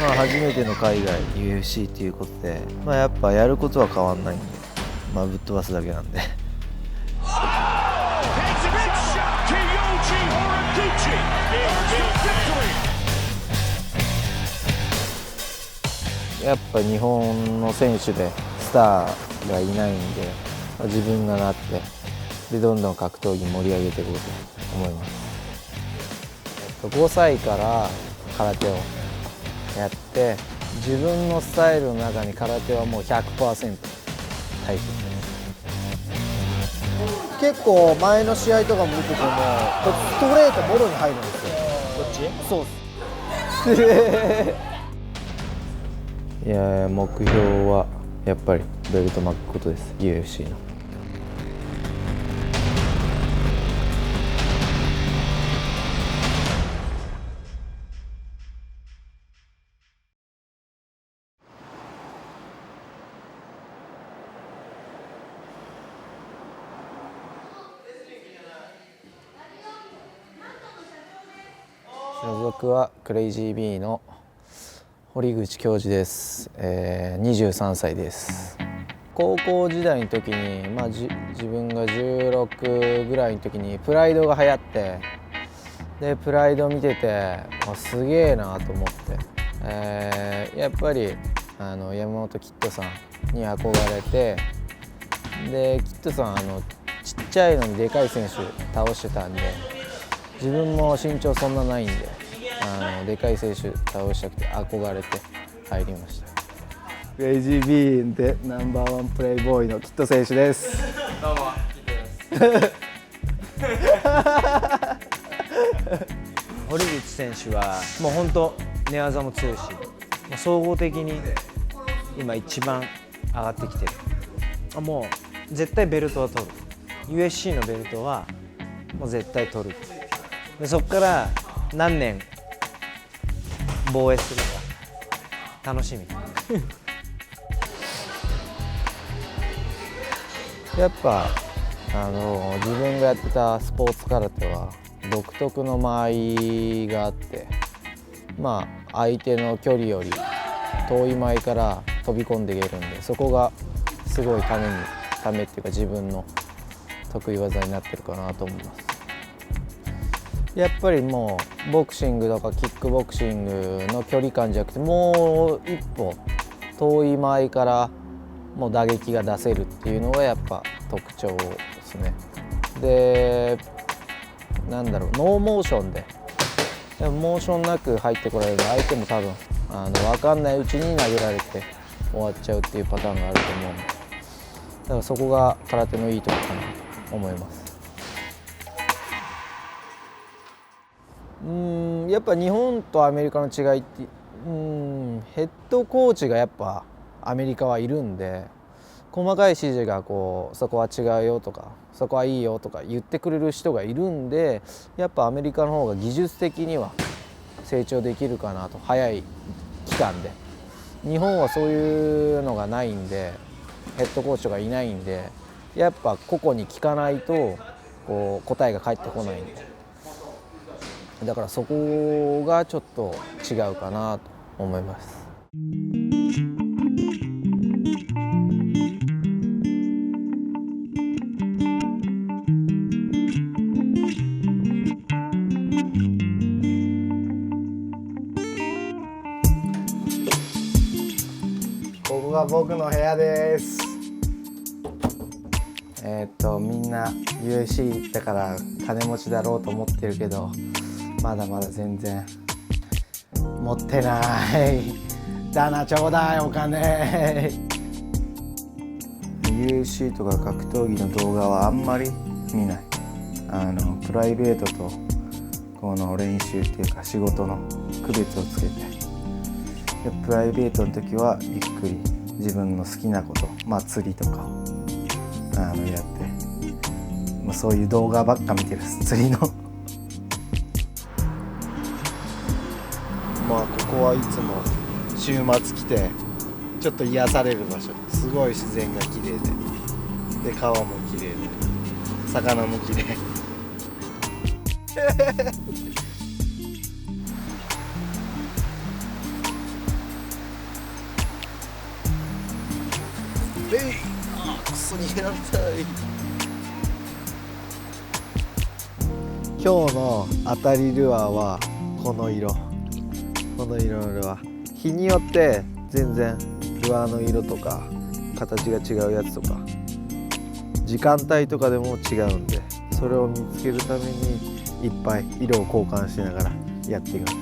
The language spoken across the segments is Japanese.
初めての海外 UFC っていうことで、やっぱやることは変わんないんで、ぶっ飛ばすだけなんでやっぱ日本の選手でスターがいないんで、自分がなってでどんどん格闘技盛り上げていこうと思います。5歳から空手をやって、自分のスタイルの中に空手はもう 100% 大切です。結構前の試合とかも見ててもストレートもろに入るんですよ。どっち？そうっすいや目標はやっぱりベルト巻くことです。 UFC の所属はクレイジー B の堀口恭司です。23歳です。高校時代の時に、自分が16ぐらいの時にプライドが流行って、でプライド見ててすげえなと思って、やっぱり山本キッドさんに憧れて、でキッドさんちっちゃいのにでかい選手倒してたんで、自分も身長そんなないんででかい選手倒したくて憧れて入りました。クレイジー B でナンバーワンプレイボーイのキッド選手です。どうもキッドです堀口選手はもう本当寝技も強いし、総合的に今一番上がってきてる。もう絶対ベルトは取る。 USC のベルトはもう絶対取る。でそこから何年防衛するか楽しみやっぱ自分がやってたスポーツ空手は独特の間合いがあって、相手の距離より遠い間合いから飛び込んでいけるんで、そこがすごいためっていうか自分の得意技になってるかなと思います。やっぱりもうボクシングとかキックボクシングの距離感じゃなくて、もう一歩遠い間合いからもう打撃が出せるっていうのがやっぱ特徴ですね。でノーモーションでモーションなく入ってこられると、相手も多分分かんないうちに投げられて終わっちゃうっていうパターンがあると思うんで、だからそこが空手のいいところかなと思います。やっぱ日本とアメリカの違いって、ヘッドコーチがやっぱアメリカはいるんで、細かい指示がそこは違うよとかそこはいいよとか言ってくれる人がいるんで、やっぱアメリカの方が技術的には成長できるかなと、早い期間で。日本はそういうのがないんで、ヘッドコーチがいないんで、やっぱ個々に聞かないと答えが返ってこないんで、だからそこがちょっと違うかなと思います。ここが僕の部屋です。みんな UFC だから金持ちだろうと思ってるけど、まだまだ全然持ってない。ダナちょうだいお金。UFC とか格闘技の動画はあんまり見ない。プライベートとこの練習っていうか仕事の区別をつけて、でプライベートの時はゆっくり自分の好きなこと、釣りとかやって、そういう動画ばっか見てる。釣りのここはいつも週末来てちょっと癒される場所。すごい自然が綺麗で、川も綺麗で、魚も綺麗逃げられたい。今日の当たりルアーはこの色のルアー。日によって全然ルアーの色とか形が違うやつとか時間帯とかでも違うんで、それを見つけるためにいっぱい色を交換しながらやっていくの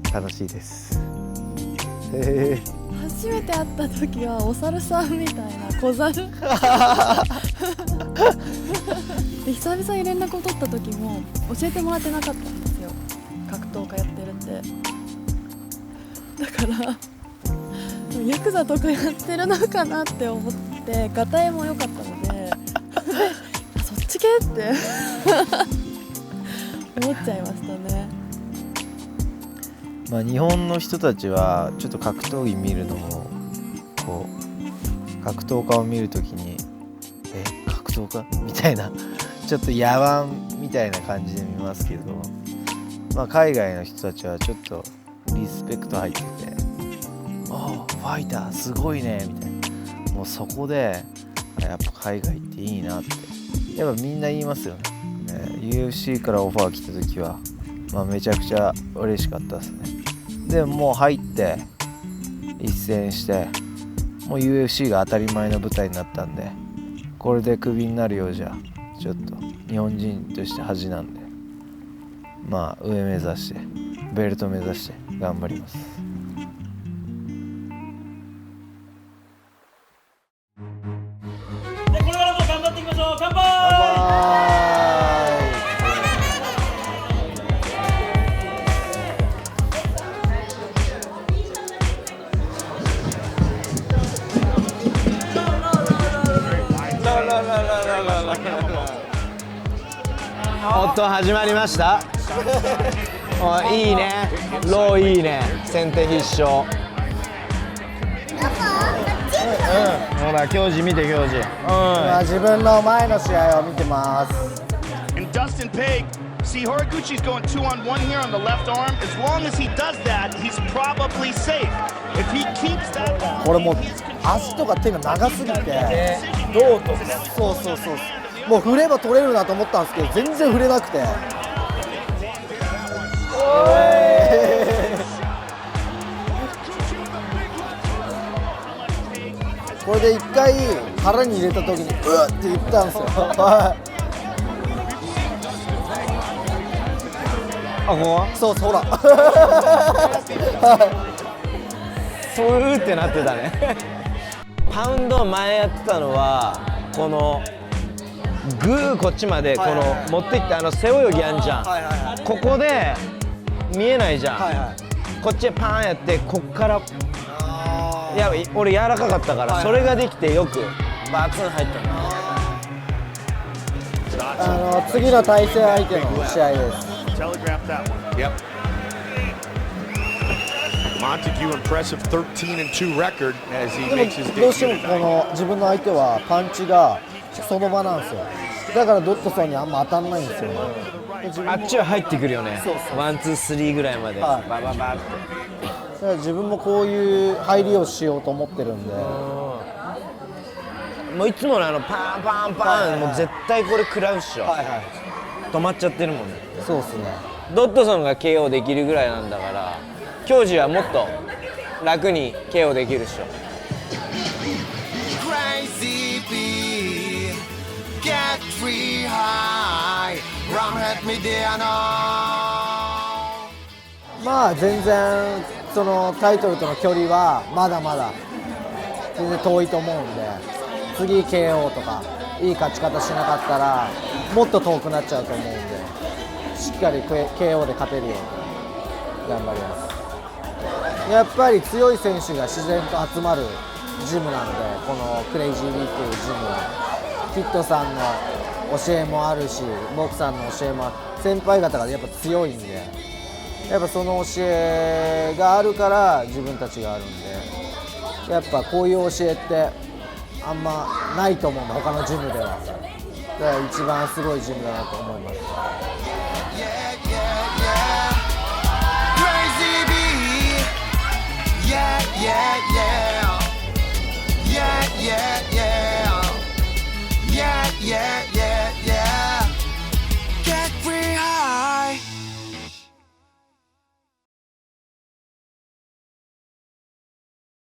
で楽しいです。初めて会った時はお猿さんみたいな小猿で久々に連絡を取った時も教えてもらってなかったんですよ、格闘家やってるって。だからヤクザとかやってるのかなって思って、ガタイも良かったのでそっち系って思っちゃいましたね。まあ、日本の人たちはちょっと格闘技見るのもこう格闘家を見るときに格闘家みたいなちょっと野蛮みたいな感じで見ますけど、まあ、海外の人たちはちょっとリスペクト入ってて、ああファイターすごいねみたいな、もうそこでやっぱ海外っていいなってやっぱみんな言いますよね。UFC からオファー来た時は、まあ、めちゃくちゃ嬉しかったですね。でもう入って一戦してもう UFC が当たり前の舞台になったんで、これでクビになるようじゃちょっと日本人として恥なんで、まあ上目指してベルト目指して頑張ります。これからも頑張っていきましょう。乾杯。おっと始まりました。おいいね、ローいいね、先手必勝。ほら教授見て教授。自分の前の試合を見てます。 And Dustin Page, see Horiguchi's going 2-on-1 here on the left arm. As long as he does that, he's probably safe. If he keeps that, これもう足とか手が長すぎて、どうとそうもう振れば取れるなと思ったんですけど全然振れなくて、これで一回腹に入れた時にうっって言ったんですよ。あ、ここはそうほらそうってなってたね。パウンド前やってたのはこのグーこっちまでこの持ってきて背泳ぎあんじゃん、ここで見えないじゃん、こっちでパーンやってこっから、いや俺柔らかかったから、それができてよくバツン入ったの。次の対戦相手の試合です。 telegraph that one. Yep. Montague impressive 13-2 record as he で makes his もどうして debut もこ tonight. の自分の相手はパンチがその場なんですよ。だからドットソンにあんま当たんないんですよ。あっちは入ってくるよね。ワンツースリーぐらいまで、はいバババって。だから自分もこういう入りをしようと思ってるんで、もういつものパンパンパン、もう絶対これ食らうっしょ、止まっちゃってるもんね。そうですね。ドットソンが KO できるぐらいなんだから、教授はもっと楽に KO できるっしょ。Crazy bee, get free high, rum hit me there now. まあ全然そのタイトルとの距離はまだまだ全然遠いと思うんで、次 KO とかいい勝ち方しなかったらもっと遠くなっちゃうと思うんで、しっかり KO で勝てるように頑張ります。やっぱり強い選手が自然と集まるジムなんで、このクレイジービーっていうジムはキッドさんの教えもあるし、ボクさんの教えもある、先輩方がやっぱ強いんで、やっぱその教えがあるから自分たちがあるんで、やっぱこういう教えってあんまないと思うんだ、他のジムでは。だから一番すごいジムだなと思います。Yeah, yeah, yeah. Yeah, yeah, yeah. Yeah